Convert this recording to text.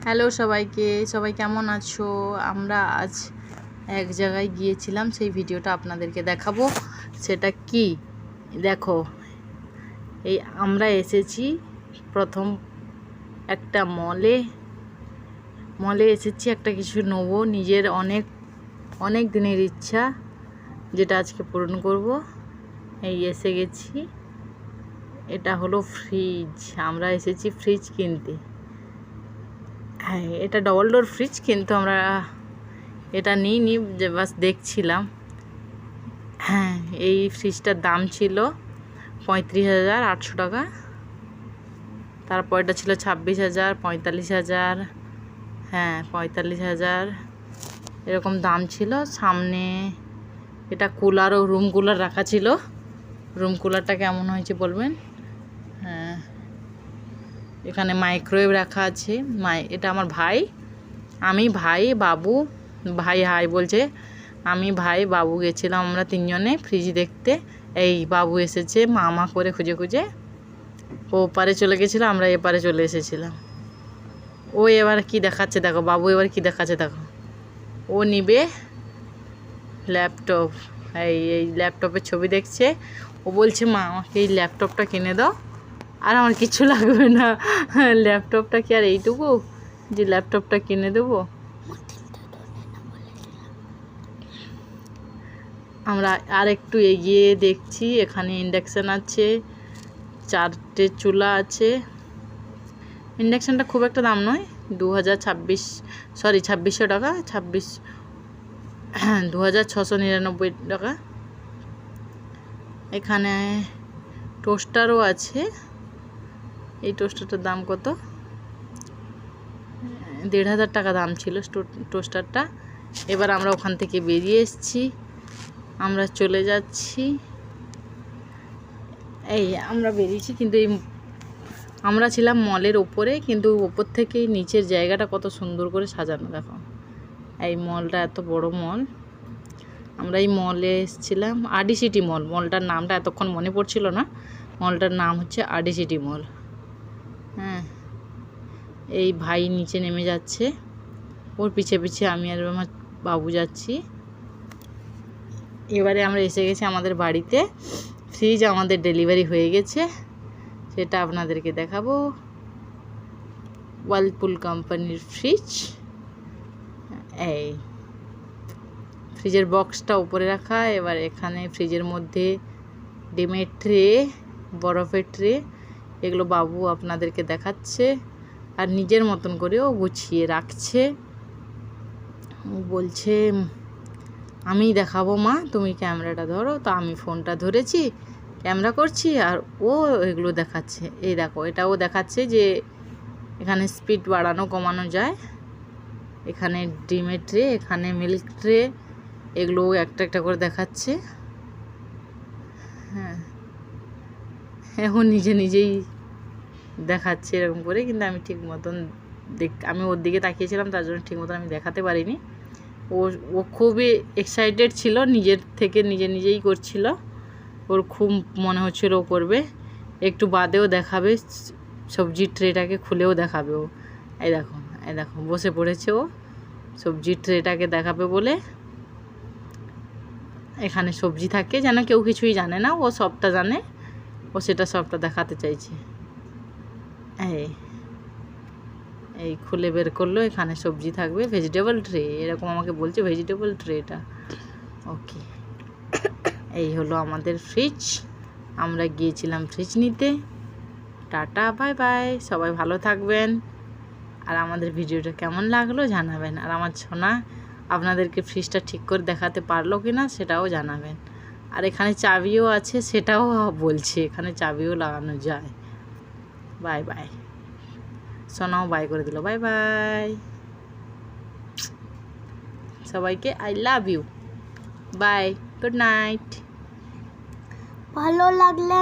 Hello সবাইকে, সবাই কেমন আছো? আমরা আজ এক জায়গায় গিয়েছিলাম, সেই ভিডিওটা আপনাদেরকে দেখাবো। সেটা কি দেখো, এই আমরা এসেছি প্রথম একটা মলে এসেছি, একটা কিছু নেবো, নিজের অনেক দিনের ইচ্ছা, যেটা আজকে পূরণ করব। এই এসে গেছি, এটা হলো ফ্রিজ। আমরা এসেছি ফ্রিজ কিনতে। হ্যাঁ, এটা ডবল ডোর ফ্রিজ, কিন্তু আমরা এটা নিইনি, যে বাস দেখছিলাম। হ্যাঁ, এই ফ্রিজটার দাম ছিল 35,800 টাকা। তারপর এটা ছিল 26,000, 45,000, হ্যাঁ 45,000 এরকম দাম ছিল। সামনে এটা কুলার ও রুম কুলার রাখা ছিল। রুম কুলারটা কেমন হয়েছে বলবেন। হ্যাঁ, এখানে মাইক্রোওয়েভ রাখা আছে। এটা আমার ভাই, আমি, ভাই, বাবু। ভাই হাই বলছে। আমি, ভাই, বাবু গেছিলাম আমরা তিনজনে ফ্রিজ দেখতে। এই বাবু এসেছে মামা করে খুঁজে খুঁজে, ও পারে চলে গেছিলো, আমরা এপারে চলে এসেছিলাম। ও এবার কি দেখাচ্ছে দেখো, বাবু এবার কি দেখাচ্ছে দেখো। ও নিবে ল্যাপটপ। এই ল্যাপটপের ছবি দেখছে। ও বলছে মা আমাকে এই ল্যাপটপটা কিনে দাও। আর আমার কিছু লাগবে না। ল্যাপটপটা কি আর এইটুকু যে ল্যাপটপটা কিনে দেবো? আমরা আর একটু এগিয়ে দেখছি, এখানে ইন্ডাকশান আছে, 4টে চুলা আছে। ইন্ডাকশানটা খুব একটা দাম নয়, 2600 টাকা, 2699 টাকা। এখানে টোস্টারও আছে। এই টোস্টারটার দাম কত? 1,500 টাকা দাম ছিল টোস্টারটা। এবার আমরা ওখান থেকে বেরিয়ে এসেছি, আমরা চলে যাচ্ছি। এই আমরা বেরিয়েছি, কিন্তু আমরা ছিলাম মলের ওপরে, কিন্তু ওপর থেকে নিচের জায়গাটা কত সুন্দর করে সাজানো দেখো। এই মলটা এত বড় মল। আমরা এই মলে এসেছিলাম, আডি সিটি মল। মলটার নামটা এতক্ষণ মনে পড়ছিল না। মলটার নাম হচ্ছে আডি সিটি মল। হ্যাঁ, এই ভাই নিচে নেমে যাচ্ছে, ওর পিছে পিছে আমি আর আমার বাবু যাচ্ছি। এবারে আমরা এসে গেছি আমাদের বাড়িতে। ফ্রিজ আমাদের ডেলিভারি হয়ে গেছে, সেটা আপনাদেরকে দেখাবো। ওয়ার্লপুল কোম্পানির ফ্রিজ। এই ফ্রিজের বক্সটা উপরে রাখা। এবার এখানে ফ্রিজের মধ্যে ডিমের ট্রে, বরফের ট্রে, এগুলো বাবু আপনাদেরকে দেখাচ্ছে, আর নিজের মতন করেও গুছিয়ে রাখছে। বলছে আমি দেখাবো মা, তুমি ক্যামেরাটা ধরো। তো আমি ফোনটা ধরেছি, ক্যামেরা করছি, আর ও এগুলো দেখাচ্ছে। এই দেখো, এটাও দেখাচ্ছে যে এখানে স্পিড বাড়ানো কমানো যায়। এখানে ডিমের ট্রে, এখানে মিল্ক ট্রে, এগুলো একটা একটা করে দেখাচ্ছে। হ্যাঁ, এখন নিজেই দেখাচ্ছে এরকম করে, কিন্তু আমি ঠিক মতন আমি ওর দিকে তাকিয়েছিলাম, তার জন্য ঠিক মতন আমি দেখাতে পারিনি। ও খুবই এক্সাইটেড ছিল, নিজের থেকে নিজেই করছিল। ওর খুব মনে হচ্ছিল ও করবে। একটু বাদেও দেখাবে, সবজির ট্রেটাকে খুলেও দেখাবে ও। এই দেখো বসে পড়েছে ও সবজির ট্রেটাকে দেখাবে বলে। এখানে সবজি থাকে, যেন কেউ কিছুই জানে না, ও সবটা জানে। ও সেটা সবটা দেখাতে চাইছে। এই খুলে বের করলো, এখানে সবজি থাকবে, ভেজিটেবল ট্রে, এরকম আমাকে বলছে ভেজিটেবল ট্রেটা। ওকে, এই হলো আমাদের ফ্রিজ। আমরা গিয়েছিলাম ফ্রিজ নিতে। টাটা, বাই বাই, সবাই ভালো থাকবেন। আর আমাদের ভিডিওটা কেমন লাগলো জানাবেন। আর আমার সোনা আপনাদেরকে ফ্রিজটা ঠিক করে দেখাতে পারলো কি না সেটাও জানাবেন। আর এখানে চাবিও আছে, সেটাও বলছে এখানে চাবিও লাগানো যায়। বাই বাই, সোনাও বাই করে দিল। বাই বাই সবাইকে, I love you, bye, good night. ভালো লাগলে